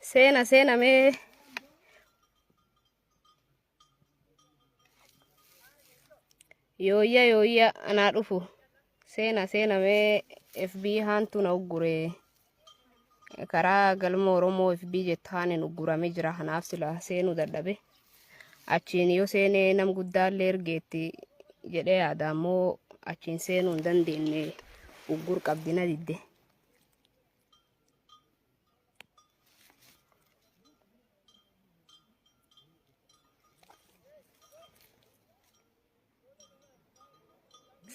Seena mee yooyya anaa dhufu seena mee FB haantu na uggure karaa galma Oromoo FB jettaan uggurame jira kanaaf sila seenuu dadhabe achiin yoo seenee nam guddaallee ergeetti jedhee yaada ammoo achiin seenuu hin dandeenye uggur qabdina didde.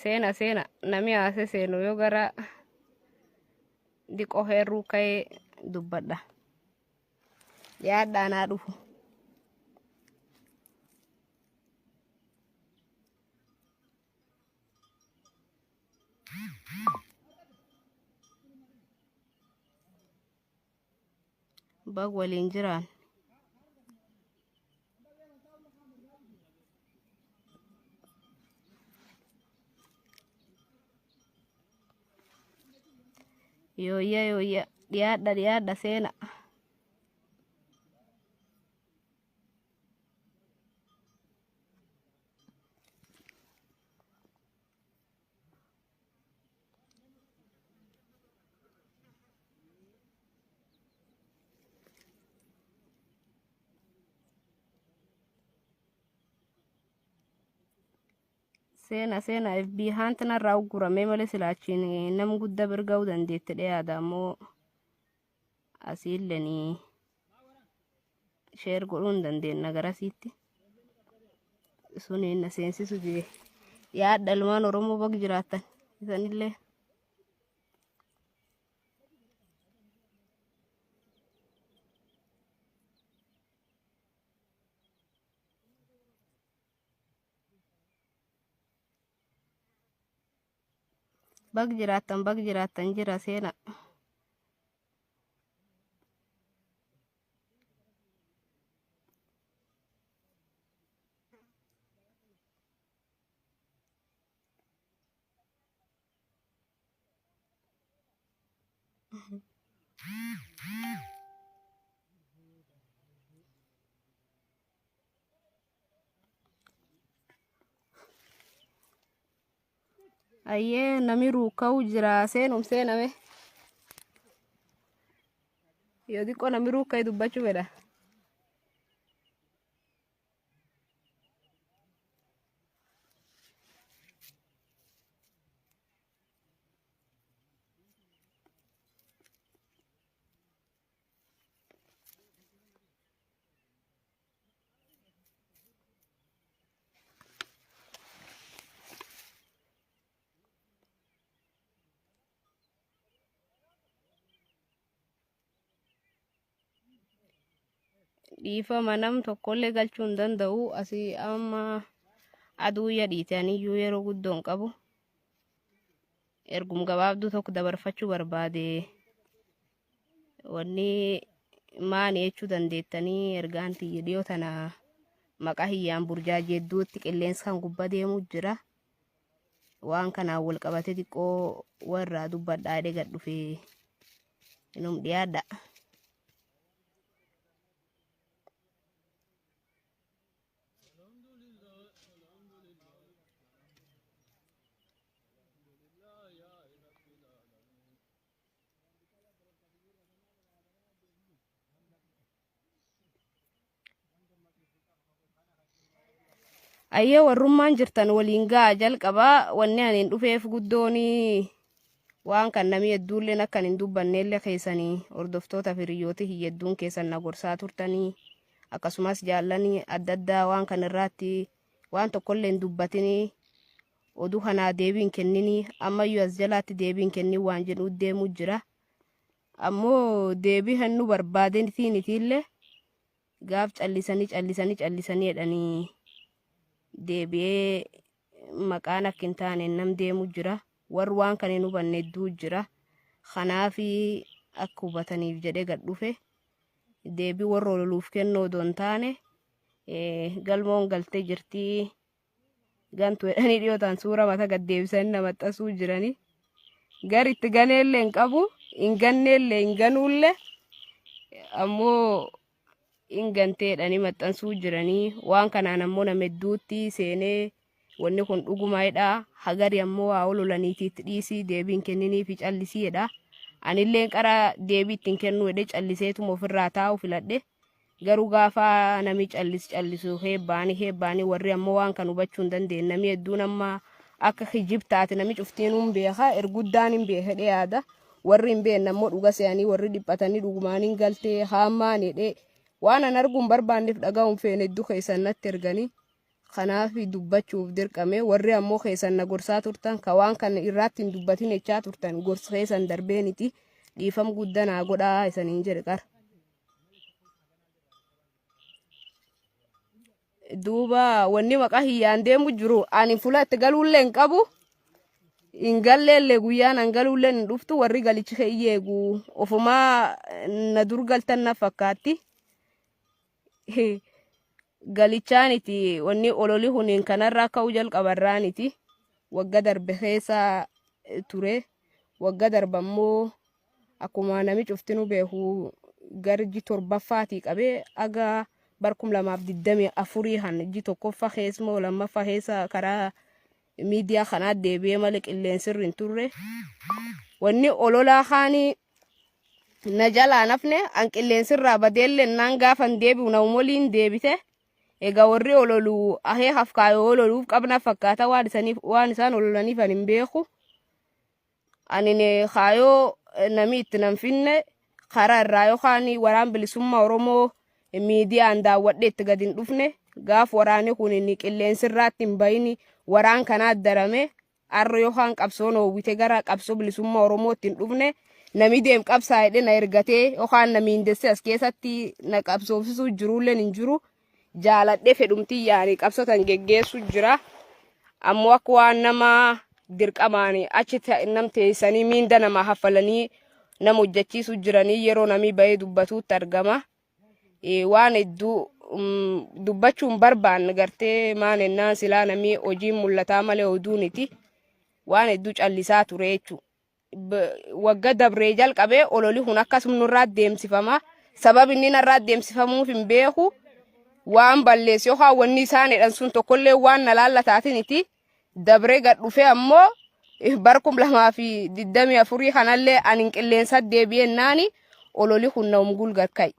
Seena nami haase seenu yoo gara diqoo heerruu ka'ee dubbadha yaadda anaa dhufu. Bag waliin jiraan yooyya dhiyaadha seena. Seena FB haantina irraa uggurame malee silaachiin nam guddaa birga'uu dandeette dhiyaada ammoo asiillee sheer godhuu hin dandeenna garasiitti suniin na seensisu jire yaadda ilmaan Oromoo bag jiraattan isanillee. Bag jiraattan jira seena. Ayyee nami ruuka'uu jira seename yoo xiqqoo nami ruuka'ee dubbachuu fedha. Dhiifama nam tokkollee galchuu hin danda'u asii amma aduu yadhiitaniyyuu yeroo guddoon qabu ergum gabaabduu tokko dabarfachuu barbaade wanni maani jechuu dandeettanii ergaan tiyya dhiyoo tana maqaa hiyyaan burjaajee hedduutti qilleensa kan gubbaa deemuu jira waan kanaan wal qabate xiqqoo warraa dubbadhaa jedhee gad dhufee inum dhiyaadha. Ayyee warrummaan jirtan waliin ga'a jalqabaa wanni ani hin dhufeef guddooni waan kan namni hedduulleen akka hin dubbanneellee keessanii hordoftoota firiyyooti hedduun keessan na gorsaa turtanii akkasumas jaallanii adda addaa waan kan irraatti waan tokkollee hin dubbatinii oduu kanaa deebiin kenninii ammayyuu as jalaatti deebiin kennin waan jedhu deemuu jira ammoo deebii hannu barbaadeniitiillee gaaf callisanii jedhanii deebi'ee maqaan akka hin taane nam deemu jira warri waan kan hin hubanne hedduu jira kanaafi akka hubataniif jedhee gad dhufe deebii warra ololuuf kennoo doon taane galmoon galtee jirtii gantu jedhanii dhiyootaan suura mata gad deebisanii nama maxxasuu jiranii gar itti ganeellee hin qabu hin ganneellee hin ganuullee ammoo inganteedhani maxxansuu jiranii waan kanaan ammoo nama hedduutti seenee wanni kun dhugumaadha. Hagari ammoo waa ololaniitiitti dhiisii deebiin kenniniifi callisiidha. Anilleen qara deebii ittiin kennuu hedhe calliseetuma ofirraa taa'u filadhe. Garuu gaafa nami callisu heebbaanii warri ammoo waan kan hubachuu hin dandeenye. Nami hedduun amma akka kijib taate nami cuftiinuu hin beeka erguddaan hin beeka yaada. Warri hin beekne ammoo dhuga se'anii warri dhiphatanii dhugumaan hin galtee haammaan hedhee waan an arguun barbaanneef dhaga'uun feene hedduu keessan natti erganii. Kanaaf dubbachuuf dirqame warri ammoo keessan na gorsaa turtan ka waan kana irratti hin dubbatin jechaa turtan gorsa keessan darbeeniti dhiifam guddanaa godhaa isaniin jedhe qara. Duuba wanni maqaa hiyyaan deemu jiru ani fuula itti galuullee hin qabu. Hin galleellee guyyaan an galuullee hin dhuftu warri galichi eegu ofumaa na dur galtan na fakkaatti. Galichaaniti wanni ololi huniin kanarraa ka'uu jalqabarraaniti wagga darbe keessa ture. Wagga darbammoo akkuma nami cuftinu beeku garji torbaffaatii qabee aga barkum 2024 han ji tokkoffaa keessmoo lammaffaa keessa karaa miidiyaa kanaa deebi'ee malee qilleensirri hin turre. Wanni ololaa kaanii na jalaa nafne an qilleensirraa badeelle naan gaafan deebi'u na umoliin deebite. Egaa warri ololu ahee hafkaayoo ololuuf qabna fakkaata waan isaan ololaniif an hin beeku. Anine kaayoo nami itti nan finne karaa irraa yookaan waraan bilisummaa Oromoo miidiyaan daawwadhe itti gadi hin dhufne gaaf waraanni kun inni qilleensirraatti hin bayini waraan kanaa darame arro yookaan qabsoon hawwite gara qabsoo bilisummaa Oromootti hin dhufne nami deem qabsaa jedhe na ergatee yookaan nami hindesse as keessatti na qabsoofsisuu jiruulleen hin jiru. Jaaladhe fedhumtii yaani qabsotan geggeessu jira. Ammoo akka waan nama dirqamaani achi namteessanii miinda nama haffalanii nama hojjechiisu jiranii yeroo nami bahee dubbatuutti argama. Waan hedduu dubbachuun barbaanne gartee maan ennaan silaa nami hojiin mul'ataa malee oduuniti waan hedduu callisaa ture jechuudha. Wagga dabree jalqabee ololi kun akkasuma nurraa deemsifama. Sabab inni narraa deemsifamuuf hin beeku. Waan balleessi yookaan wanni isaan jedhan sun tokkollee waan na laallataatiniti dabree gad dhufe ammoo barkum 2024 kanallee anin qilleensa deebi'ennaani ololi kun na umgul garkai.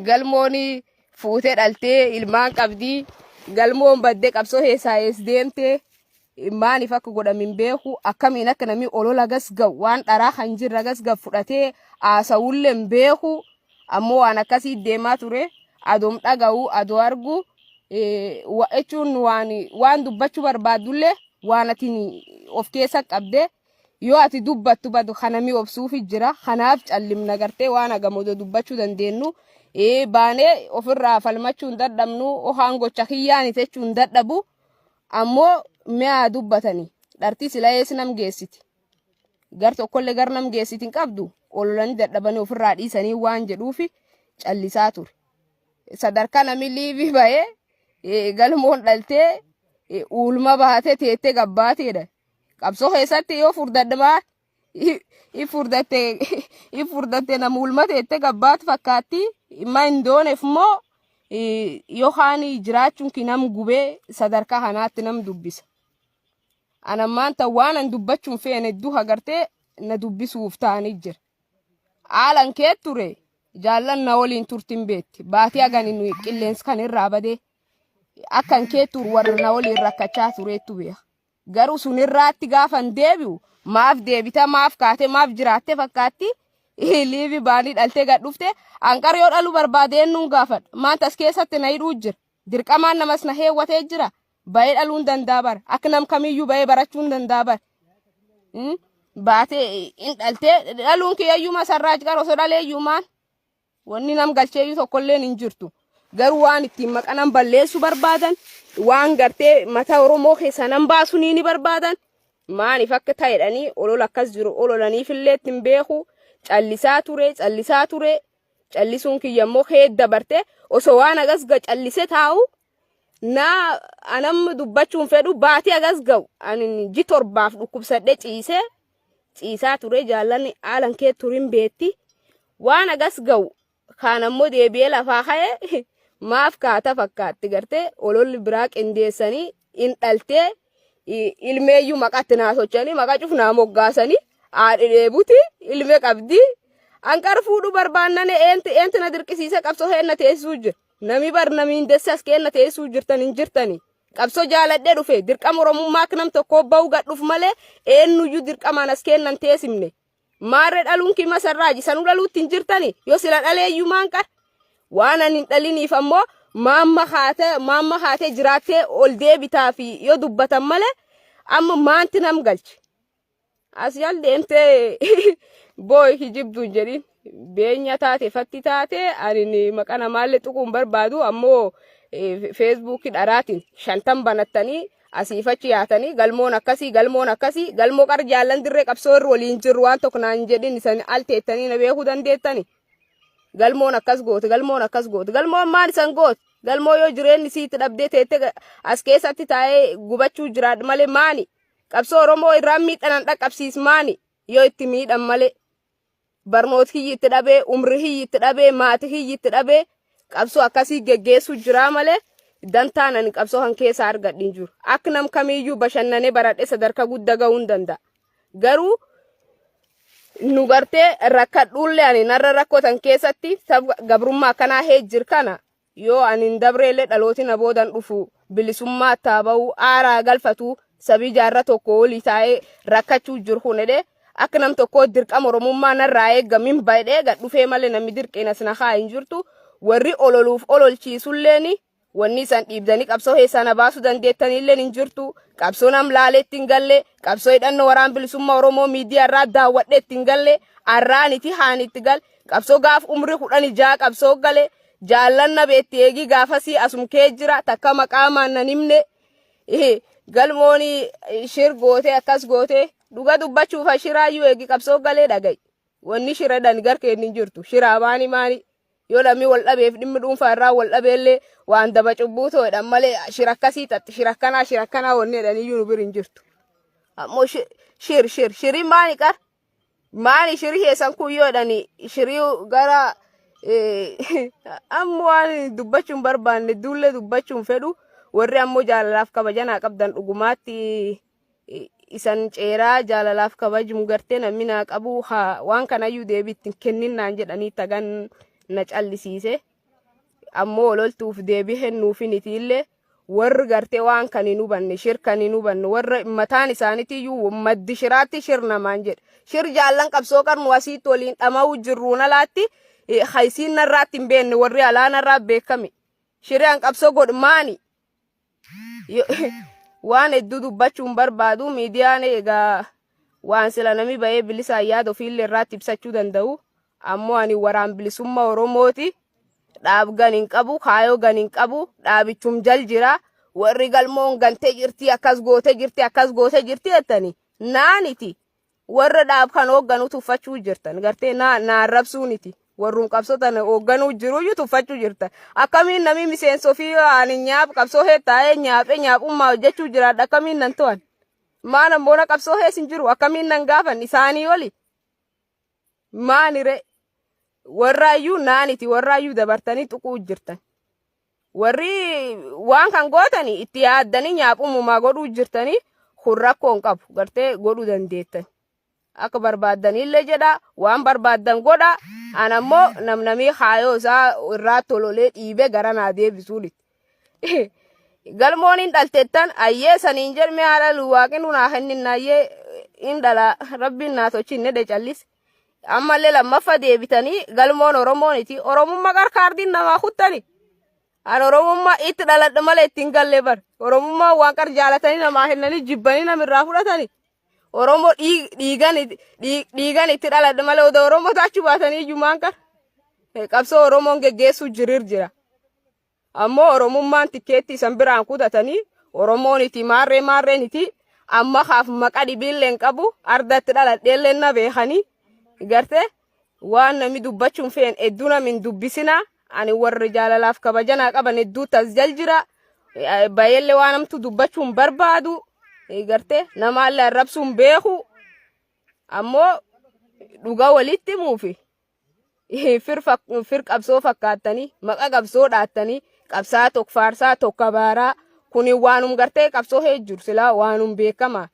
Galmooni fuutee dhaltee ilmaan qabdii galmoon baddee qabsoo heessaa ees deemtee maaniif akka godhamin beeku akkamiin akka namni olola gas ga'u waan dharaa kan jirra gas ga'u fudhatee haasawullee hin beeku ammoo waan akkasii deemaa ture. Adoom dhaga'u adoo argu jechuun waan dubbachuu barbaadullee waan ati of keessa qabde yoo ati dubbattu badu kanami obsuufi jira. Kanaaf callimna gartee waan agamodo dubbachuu dandeenyu baanee ofirraa falmachuu hin dadhabnu ohaan gocha kiyyaan itechuu hin dadhabu ammoo mi'a dubbatanii dhartii sila ees nam geessiti gar tokkollee gar nam geessiti hin qabdu ololanii dadhabanii ofirraa dhiisanii waan jedhuufi callisaa ture. Sadarkaa nami liibii bahee galmoon dhaltee uulma baatee teettee gabbaateedha. Qabsoo keessatti yoo furdadhaa furdatte nama uulma teettee gabbaatu fakkaatti imma hin dooneef immoo yookaan jiraachuun ki nam gubee sadarkaa kanaatti nam dubbisa. Anammaan ta'u waan an dubbachuun feene hedduu hagartee na dubbisuuf ta'anii jira. Haalan kee ture. Jaallan na waliin turtin beetti baatii aganin qilleensi kan irraa badee akkan kee tur warra na waliin rakkachaa tureettu beeka. Garuu sun irraatti gaafan deebi'u maaf deebita maaf kaate maaf jiraatte fakkaatti liibii baanii dhaltee gad dhufte hanqar yoo dhaluu barbaadeen nuun gaafadha maantas keessatti na hidhuu jira dirqamaan namas na heewwatee jira bahee dhaluun danda'a bara akka nam kamiyyuu bahee barachuun danda'a bara. Baatee in dhaltee dhaluun kiyayyuu masarraa jiqar osoo dhaleeyyuu maan. Wanni nam galcheeyyuu tokkolleen hin jirtu. Garuu waan ittiin maqanan balleessu barbaadan waan gartee mata Oromoo keessa nan baasu ni barbaadan maaniif akka ta'edhanii olola akkas jiru ololaniifillee ittiin beeku callisaa ture callisuun kiyyammoo heedda barte osoo waan agas ga callise taa'u na anam dubbachuun fedhu baatii agas ga'u ani ji torbaaf dhukkubsadhe ciisaa ture jaallanni haalan kee turin beetti waan agas ga'u kaan ammoo deebi'ee lafaa ka'ee maaf kaata fakkaatti gartee ololli biraa qindeessanii in dhaltee ilmeeyyuu maqatti naasochanii maqa cufnaa moggaasanii haadhi dheebuti ilme qabdi anqar fuudhu barbaannane eentu na dirqisiisa qabsoo heenna teessuu jira nami bar namiin desse as keenna teessuu jirtan hin jirtani qabsoo jaaladhee dhufe dirqama oromummaa akka nam tokkoo ba'uu gadhuuf malee eenyuyyuu dirqamaan as keennan teessimne maarree dhaluun kima sarraaji sanuu dhaluutti hin jirtani yoo sila dhaleeyyuu maan qar waan ani hin dhaliniif ammoo maamma haatee jiraattee ol deebitaa fi yoo dubbatan malee amma maanti nam galchi as yal deemtee booy hijibduun jedhin beenya taate fatti taate ani maqaa namaallee tuquun barbaadu ammoo feesbuukii dharaatiin 50 banattanii asiifachi yaatanii galmoon akkasii galmoo qar jaallan dirree qabsoo irra waliin jirru waan tokko naan jedhin isan alteettanii na beekuu dandeettani galmoon akkas goote galmoon maal isan goote galmoo yoo jireenyi siiti dhabdee teette as keessatti taa'ee gubachuu jiraadha malee maani qabsoo oromoo irraan miidhanan dhaqqabsiis maani yoo itti miidhan malee barnoot hiyyitti dhabee umri hiyyitti dhabee maati hiyyitti dhabee qabsoo akkasii geggeessuu jira malee dantaan ani qabsoo kan keessa argadhin jiru akka nam kamiyyuu bashannanee baradhee sadarkaa guddaa ga'uu hin danda'a garuu nu gartee rakkadhuullee ani narra rakkotan keessatti gabrummaa akkanaa heejjir kana yoo ani hin dabreellee dhalootina boodan dhufu bilisummaa taaba'uu aaraa galfatu sabii jaarra tokko olii taa'ee rakkachuu jiru hunedhe akka nam tokko dirqama oromummaa narraa eeggamin baay'ee gad dhufee malee namni dirqeen as na haa hin jirtu warri ololuuf ololchiisulleeni wanni isan dhiibdanii qabsoo heessana baasuu dandeettanillee hin jirtu qabsoo nam laaleetti hin galle qabsoo hidhannoo waraan bilisummaa oromoo miidiyaa irraa daawwadheetti hin galle arraaniti haanitti gal qabsoo gaaf umri 16 qabsoo gale jaallanna beetti eegii gaafasii asum kee jira takka maqaamaan nan himne galmooni shir goote akkas goote dhuga dubbachuuf shiraayyuu eegi qabsoo galee dhaga'i wanni shiradhan garkeen hin jirtu shiraa maani yoo lamii wal dhabeef dhimmi dhuunfaa irraa wal dhabeellee waan daba cubbuu ta'edhan malee shirakkasii xaxxi shirakkanaa wanni jedhaniyyuu nu bir hin jirtu ammoo shiriin maani qar maani shirii heessan kun yoo jedhani shirii gara ammoo waan dubbachuun barbaanne duullee dubbachuun fedhu warri ammoo jaalalaaf kabajanaa qabdan dhugumaatti isan ceeraa jaalalaaf kabajum gartee namni naa qabu waan kanayyuu deebiitti kenninnaan jedhanii tagan na callisiise ammoo ololtuuf deebii hennuufinitiillee warri gartee waan kan hin hubanne shir kan hin hubanne warra mataan isaaniitiyyuu maddi shiraatti shir namaan jedhe shir jaallan qabsoo qarnu asiitti waliin dhama'uu jirruun alaatti haysiin narraatti hin beenne warri alaa narraa beekame shiraan qabsoo godhmaani waan hedduu dubbachuun barbaadu miidiyaan egaa waan sila nami ba'ee bilisa yaada ofiillee irraatti ibsachuu danda'u ammoo ani waraan bilisummaa oromooti dhaab gan hin qabu kaayoo gan hin qabu dhaabichum jal jira warri galmoon gantee jirti akkas goote jirti jettani naaniti warra dhaab kan hoogganuu tuffachuu jirtan gartee naan rabsuuniti warruun qabsotan hoogganuu jiruyyuu tuffachuu jirtan akkamiin nami miseenso fi ani nyaap qabsoo heettaa'ee nyaapummaa hojjechuu jiraadha akkamiin nan to'an maan ammoona qabsoo hees hin jiru akkamiin nan gaafan isaanii oli maanire warraayyuu naaniti warraayyuu dabartanii tuquu jirtan warri waan kan gootanii itti yaaddanii nyaapumumaa godhuu jirtanii kun rakkoon qabu gartee godhuu dandeettan akka barbaaddanillee jedha waan barbaaddan godha anammoo namnamii haayoo isaa irraa tololee dhiibee gara naa deebisuuti galmoon hin dhalteettan ayyee saniin jedhme haadha luwaaqin hunaa kennin ayyee hin dhala rabbiin naa tochinne de callis ammallee lammaffaa deebitanii galmoon oromooniti oromummaa qarkaardiin namaa kuttani an oromummaa itti dhaladhe malee ittiin galle bar oromummaa waan qar jaalatanii namaa kennanii jibbanii namirraa fudhatani oromoo dhiigan itti dhaladhe malee odoo oromoo taachuu baatanii iyyumaan qar qabsoo oromoon geggeessuu jira ammoo oromummaan tikkeetti isan biraan kutatanii oromooniti maarreeniti amma haaf maqaa dhibiilleen qabu ardatti dhaladheellee na beekanii garte waan nami dubbachuun feen hedduu namin dubbisina ani warri jaalalaaf kabajanaa qaban hedduu tas jal jira baay'eellee waan namtu dubbachuun barbaadu garte namaallee arrabsuun beeku ammoo dhugaa walitti muufi fir qabsoo fakkaatanii maqa qabsoo dhaattanii qabsaa tokko faarsaa tokko baaraa kuni waanum gartee qabsoo heejjur silaa waanum beekama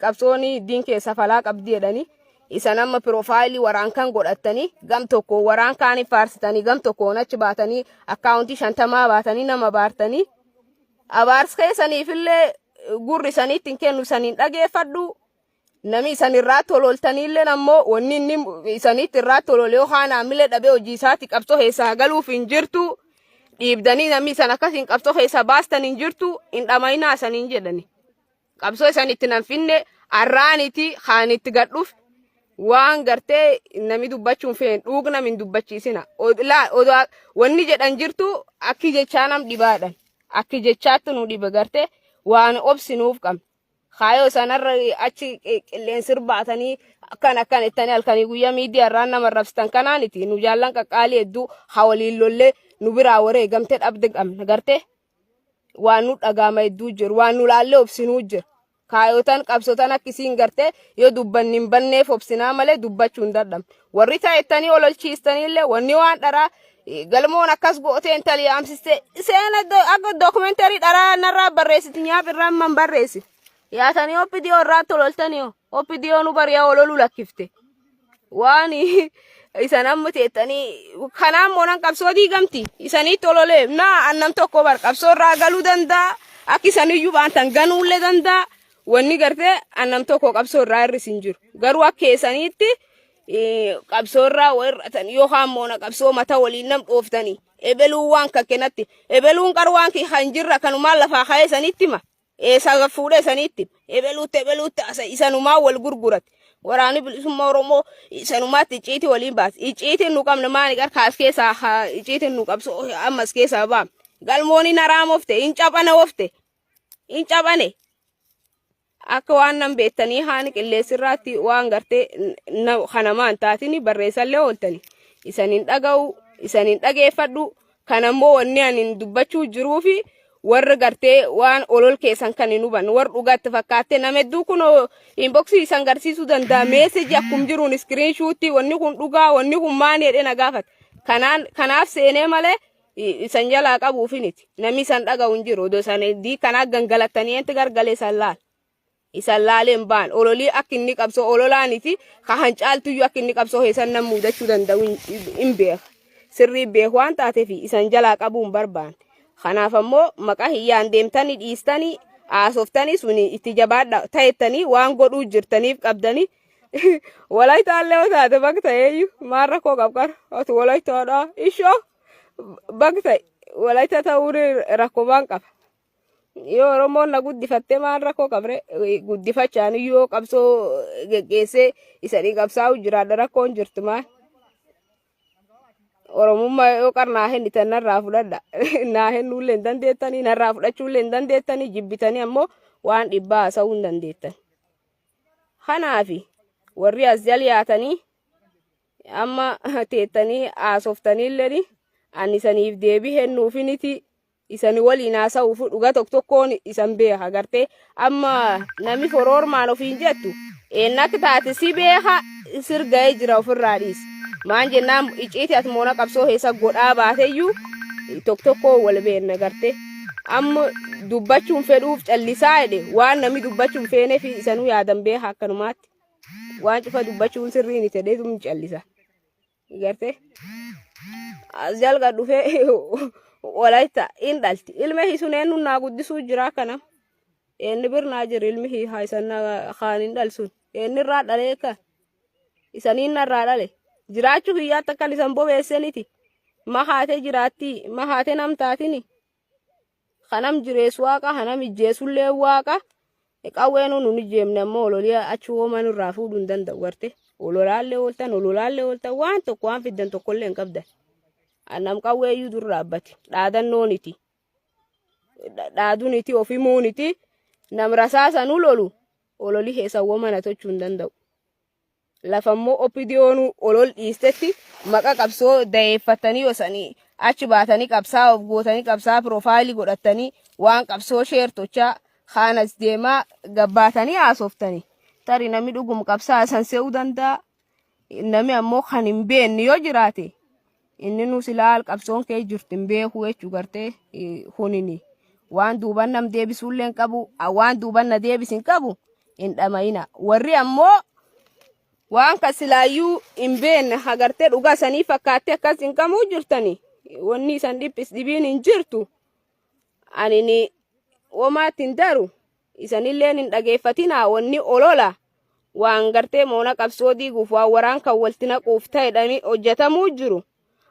qabsooni diin keessa falaa qabdi jedhanii isan amma profaayilii waraan kan godhattanii gam tokko waraan kaanii faarsitanii gam tokkoon achi baatanii akkaawuntii 50 baatanii nama baartanii abaars keessaniifillee gurri saniitti kennu saniin dhageeffadhu nami isanirraa tololtaniillee ammoo wanni inni isaniitti irraa tololee haana amillee dhabee hojii isaatti qabsoo keessaa galuuf hin jirtu dhiibdanii nami isan akkasiin qabsoo keessaa baastan hin jirtu hin dhamayinaa saniin jedhani qabsoo isanitti nan finne arraaniti haanitti gadhuuf waan gartee nami dubbachuun feen dhuugna min dubbachiisina wanni jedhan jirtu akki jechaa nam dhibaadhan akki jechaatti nu dhiba gartee waan obsinuuf qabna kaayo sanarra achi qilleensir baatanii akkan ittanii halkanii guyyaa miidiyaa irraan nama rabsitan kanaaniti nu jaallan qaqqaalii hedduu hawaliin lollee nu biraa waree gamtee dhabde qabna gartee waan nu dhagaama hedduu jiru waan nu laallee obsinuu jiru kaayotan qabsotan akkisiin gartee yoo dubbanni hin banneef obsinaa malee dubbachuu hin dadhabne warri ta'ettanii ololchiistaniillee wanni waan dharaa galmoon akkas gootee intalii yaamsiste seena akka dookumentarii dharaa narraa barreessiti nyaaf irraan man barreessi yaatanii oppidiyoo irraa tololtanii oppidiyoo nu bariyaa ololuu lakkifte waan isan amma teettanii kanaan moonan qabsoo diigamti isanii tololee naa annam tokko bar qabsoo irraa galuu danda'a akka isaniyyuu baantan ganuullee danda'a wanni gartee annam tokko qabsoo irraa hir'isin jiru garuu akka keessaniitti qabsoo irraa warratan yookaan moona qabsoo mata waliin nam dhooftanii ebeluu waan kakkenatti ebeluun qarwaan kan jirra kanumaan lafaa ka'ee sanitti ma eessa fuudhee sanitti ebeluutti asa isanumaa wal gurgurat waraani bilisummaa Oromoo isanumaatti icciiti waliin baas icciitiin nu qabna maani gar kaas keessaa icciitiin nu qabsoo ammas keessaa baam galmooni naraamofte in cabane akka waan nan beektanii haani qilleensirraatti waan gartee kanamaan taatini barreessallee ooltani isanin dhaga'u isanin dhageeffadhu kanammoo wanni anin dubbachuu jiruufi warra gartee waan olol keessan kan hin hubanne warra dhugaatti fakkaatte nama hedduu kun inboxii isan garsiisuu danda'a meeseji akkum jiruun iskiriinshuutti wanni kun dhugaa wanni kun maani jedhee na gaafata kanaaf seenee malee isan jalaa qabuufiniti namni isan dhaga'u hin jiru odoo isan heddii kanaaf gangalattanii enti gargalee isan laaleen baan ololii akka inni qabsoo ololaaniti kahan caaltuyyuu akka inni qabsoo keessan nam muudachuu danda'u hin beeka sirrii beeku waan taateef isan jalaa qabuun barbaan kanaaf ammoo maqaa hiyyaan deemtanii dhiistanii haasoftanii suni itti jabaadha ta'ettanii waan godhuu jirtaniif qabdanii walaayitaallee taate bakta'eeyyuu maan rakkoo qabqar ati walaayitaadhaa ishoo bakta'e walaayita ta'uu rakkomaan qaba yoo Oromoon na guddifattee maan rakkoo qabre guddifachaan yoo qabsoo geggeessee isanii qabsaa'u jiraadha rakkoon jirtu maan Oromummaa yoo qarnaa henni tan narraa fudhadha naa hennuullee hin dandeettanii narraa fudhachuullee hin dandeettanii jibbitanii ammoo waan dhibbaa haasa'uu hin dandeettan kanaafi warri as jalyaatanii amma teettanii haasoftaniillee ani isaniif deebii hennuufiniti isani waliin haasa'uuf dhuga tokkoon isan beeka gartee amma nami foroormaan ofiin jettu eennak taate si beeka sirga'ee jira ofirraa dhiis maan jennaan icciiti ati moona qabsoo keessa godhaa baateyyuu tokko wal beekna gartee amma dubbachuun fedhuuf callisaa jedhe waan nami dubbachuun feeneef isanuu yaadan beeka akkanumaatti waan cufa dubbachuun sirriin itti dheetum callisa gartee as jalga dhufee walaayita in dhalti ilme hisuneen nunnaa guddisuu jira kana inni birnaa jira ilmi hiisanna kaanin dhalsun inni irraa dhalee kan isaniin narraa dhale jiraachuu hiyyaatti akkan isan bobeesseniti mahaatee jiraatti mahaatee namtaatini kanam jireessu waaqa kanam ijjeesullee waaqa qawweenu nun ijjeemne ammoo ololii achi wooman irraa fuudhuu hin danda'u garte ololaallee ooltan waan tokko waan fiddan tokkollee hin qabdan annam qawweeyyuu dur dhaabbate dhaadannooniti dhaaduniti ofimuuniti nam rasaasanuu lolu ololii keessa woomana tochuu hin danda'u lafammoo oppidiyoonu olol dhiistetti maqa qabsoo dayeeffatanii yosanii achi baatanii qabsaa of gootanii qabsaa profaayilii godhatanii waan qabsoo sheertochaa kaanas deemaa gabbaatanii haasoftanii tari namni dhugum qabsaa san se'uu danda'a namni ammoo kan hin beekne yoo jiraate inni nu silaal qabsoon kee jirtin beekuu jechuu gartee hunini waan duuban nam deebisuulleen qabu waan duuban na deebisin qabu hin dhamayina warri ammoo waan ka silaayyuu hin beenne hagartee dhugaa sanii fakkaattee akkas hin qabuu jirtani wanni isan dhiphis dhibiin hin jirtu anini womaatti hin daru isanilleen hin dhageeffatina wanni olola waan gartee moona qabsoo diiguuf waan waraan kan walti naquuf ta'edhani hojjetamuu jiru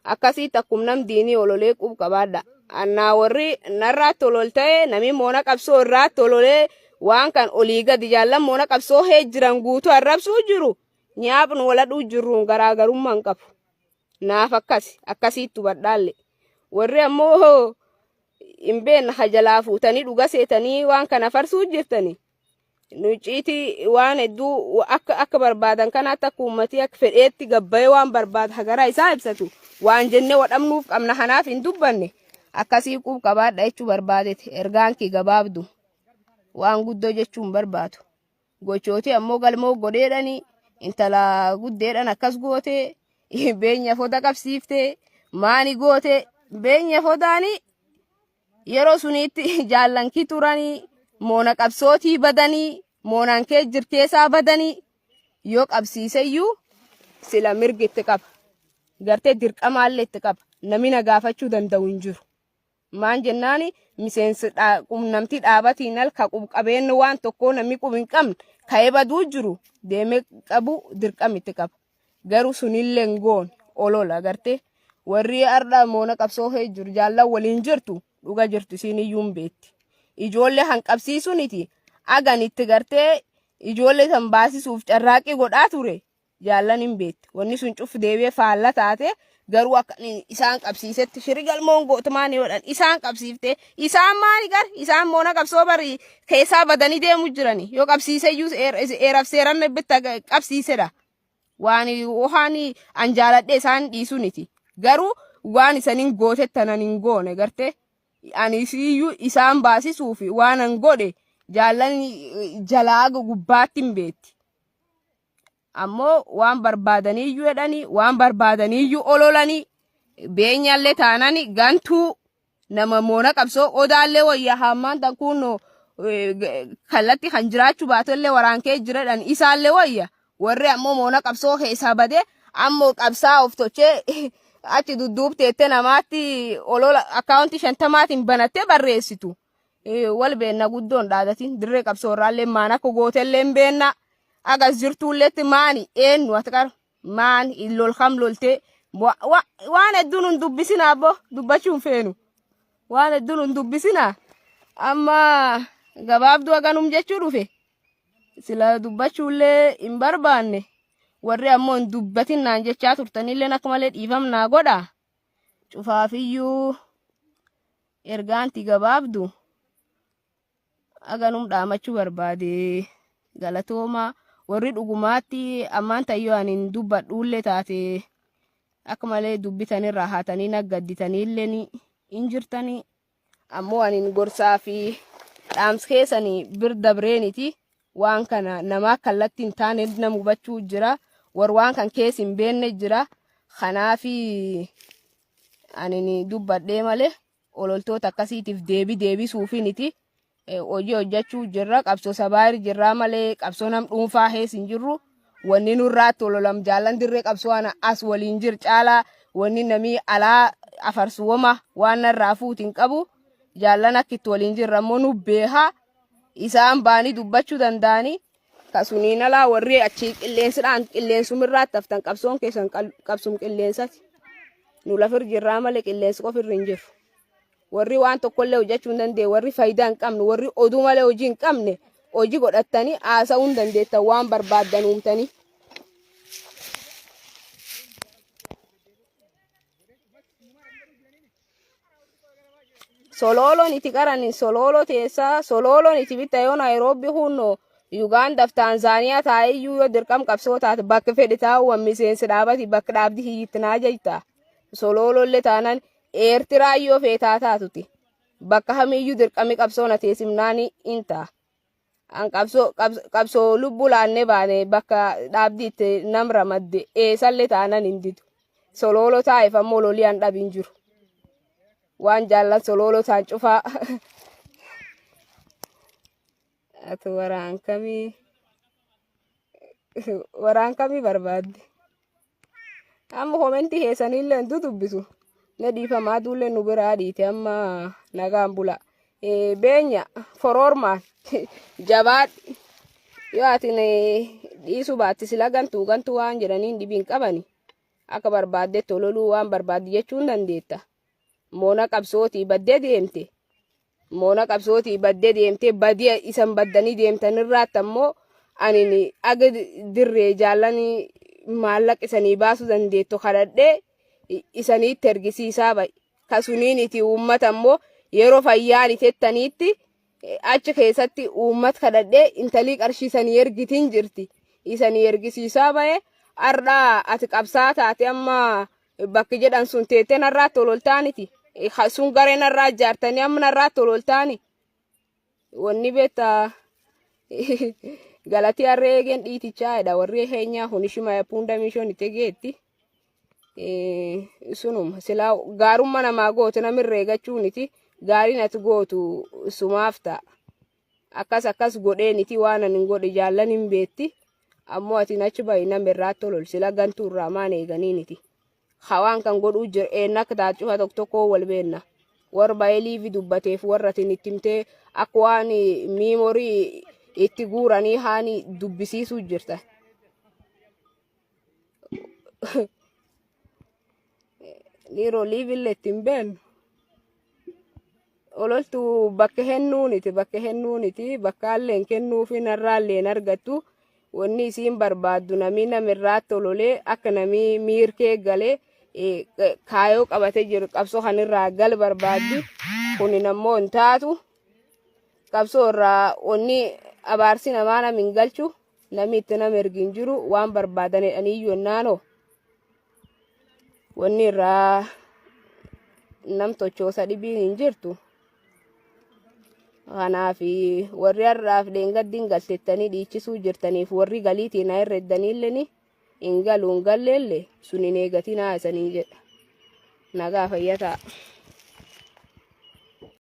akkasii takkum nam diinii ololee qub qabaadha annaa warri narraatti olol ta'e nami moona qabsoo irraatti ololee waan kan olii gadi jaallan moona qabsoo hee jiran guutuu arrabsuu jiru nyaapnu waladhuu jirruun garaagarummaan qabu naaf akkasiittu badhaalle warri ammoo hin beekne hajalaa fuutanii dhuga seetanii waan kana farsuu jirtani nuciiti waan hedduu akka barbaadan kanaatti akka uummatii akka fedheetti gabbayee waan barbaada hagaraa isaa ibsatu waan jennee wadhamnuuf qabna kanaaf hin dubbanne akkasii qub qabaadha jechuu barbaadete ergaan kee gabaabdu waan guddoo jechuun barbaadu gochooti ammoo galmoo godheedhani intala guddeedhan akkas goote beenya foda qabsiifte maani goote beenya fodaani yeroo suniitti jaallankii turanii moona qabsootii badanii moonaan kee jirkeessaa badanii yoo qabsiiseyyuu sila mirgi itti qaba gartee dirqamaallee itti qaba namni gaafachuu danda'u hin jiru maan jennaani miseensi qunnamtii dhaabatiin alka qabeenni waan tokkoo namni qub hin qabne ka'ee baduu jiru deemee qabu dirqamitti qaba garuu sunillee hin goone olola gartee warri arda moona qabsoo hee jiru jaallan waliin jirtu dhuga jirtu isiin iyyuu hin beetti ijoollee hanqabsiisuniti aganitti gartee ijoollee san baasisuuf carraaqii godhaa ture jaallan hin beetti wanni sun cuf deebi'ee faalla taate garuu akka isaan qabsiisetti shirigalmoon gootumaan yoodhan isaan qabsiifte isaan maani gar isaan moona qabsoo bari keessaa badanii deemu jirani yoo qabsiiseyyuu eeraaf seeran bitta qabsiisedha waan ohaani anjaaladhe isaan dhiisuniti garuu waan isanin gootettanan hin goone gartee ani siyyuu isaan baasisuufi waan an godhe jaallan jalaa gubbaatti hin beetti ammoo waan barbaadaniiyyuu jedhanii waan barbaadaniiyyuu ololanii beenyallee taanani gantuu nama moona qabsoo odaallee wayyaa hammaan tan kunno kallatti kan jiraachuu baatollee waraankee jiradhan isaallee wayya warri ammoo moona qabsoo keessaa badee ammoo qabsaa of tochee achi dudduubteette namaatti olola akkaawuntii 50 banattee barreessitu wal beenna guddoon dhaadatiin dirree qabsoorraallee maan akka gootellee hin beenna agas jirtuulleetti maani eenyu atkar maan illol kam loltee waan hedduun hin dubbisina abbo dubbachuun feenu waan hedduun hin dubbisina amma gabaabduu aganum jechuu dhufe sila dubbachuullee hin barbaanne warri ammoo hin dubbatin naan jechaa turtanillee akka malee dhiifamnaa godha cufaafiyyuu ergaanti gabaabdu aganum dhaamachuu barbaade galatooma warri dhugumaatti ammaan tayyoo anin dubbadhuullee taate akka malee dubbitanirraa haatanii naggadditaniillee hin jirtanii ammoo anin gorsaa fi dhaamskeessanii birdabreeniti waan kana namaa kallatti hin taane nama hubachuu jira war waan kan keessa hin beenne jira kanaafi anin dubbadhee malee ololtoota akkasiitiif deebisuufiniti hojii hojjechuu jirra qabsoo sabaari jirraa malee qabsoo nam dhuunfaa hees hin jirru wanni nurraatti ololam jaallan dirree qabsoo ana as waliin jir caalaa wanni namii alaa afarsuwama waan narraa fuutiin qabu jaallan akkitti waliin jirra ammoo nu beehaa isaan baanii dubbachuu danda'anii kasuniin alaa warri achi qilleensumirraatti haftan qabsoon keessan qabsum qilleensati nu lafir jirraa malee qilleensi qofirra hin jiru warri waan tokkollee hojjechuu hin dandeenye warri faayidaa hin qabne warri oduu malee hojii hin qabne hojii godhattanii haasa'uu hin dandeettan waan barbaaddan uumtanii. Sololoon iti qarani sololo teessa sololoon iti bitta yoo Nairobi hunno Ugandaaf Tanzaniyaa taa'iyyuu yoo dirqam qabsoo taate bakka fedhe taa'uwan miseensi dhaabati bakka dhaabdi hiyyittinaa jayta sololollee taanan Eertiraa yoo feetaa taatuti bakka hamiyyuu dirqami qabsoona teessimnaani inta an qabsoo lubbuu laannee baane bakka dhaabdi itti nam ramadde eessallee taanan hinditu sololo taa'eef ammoo loliyaan dhabin jiru waan jaallan sololo taan cufaa ati waraan kamii barbaadde amma komentii heessanillee hin dubbisu na dhiifamaa duullee nu biraa dhiite amma nagaan bula beenya forormaan jabaadhi yoo atin dhiisu baatti sila gantuu waan jedhaniin dhibiin qabani akka barbaadde tololuu waan barbaadde jechuun dandeetta moona qabsootii baddee deemte badii isan baddanii deemtanirraatti ammoo ani aga dirree jaallanii maallaq isanii baasuu dandeetto kadhadhee isaniitti ergisiisaa ba'i kasuniiniti uummata ammoo yeroo fayyaan itettaniitti achi keessatti uummat kadhadhee intalii qarshiisanii ergitiin jirti isanii ergisiisaa ba'e ardhaa ati qabsaa taate amma bakki jedhan sun teettee narraatti ololtaaniti sun garee narraa ijaartanii amma narraatti ololtaani wanni beektaa galatii harree eegeen dhiitichaadha warri heenyaa hunishima punda miishoon itti geetti sunuma silaa gaarummaa namaa gootu namirra eegachuuniti gaariin ati gootu sumaaf ta'a akkas godheeniti waan anin godhe jaallan hin beetti ammoo ati achi ba'i namirraatti olol sila gantuurraa maan eeganiiniti hawaan kan godhuu jira eenna akka taacufa tokko wal beenna warra baay'ee liivi dubbateef warra atin itti himtee akka waan miimorii itti guuranii haani dubbisiisuu jirta dhiiroo liivillee ittiin beennu ololtu bakka hennuuniti bakkaalleen kennuufi narraalleen argattu wanni isiin barbaaddu namii namirraatti ololee akka namii miirkee galee kaayoo qabatee jiru qabsoo kanirraa gal barbaaddi kunin ammoo hin taatu qabsoo irraa wanni abaarsi namaa namin galchu namni itti nama ergin jiru waan barbaadanidhaniyyuu naanoo wanni irraa nam tochoosa dhibiin hin jirtu kanaaf warri har'aaf deengaddiin galtettanii dhiichisuu jirtaniif warri galiitiin haa herreddaniilleen hin galuun galleellee sun hin eegatinaa isanii jedha nagaa fayyataa.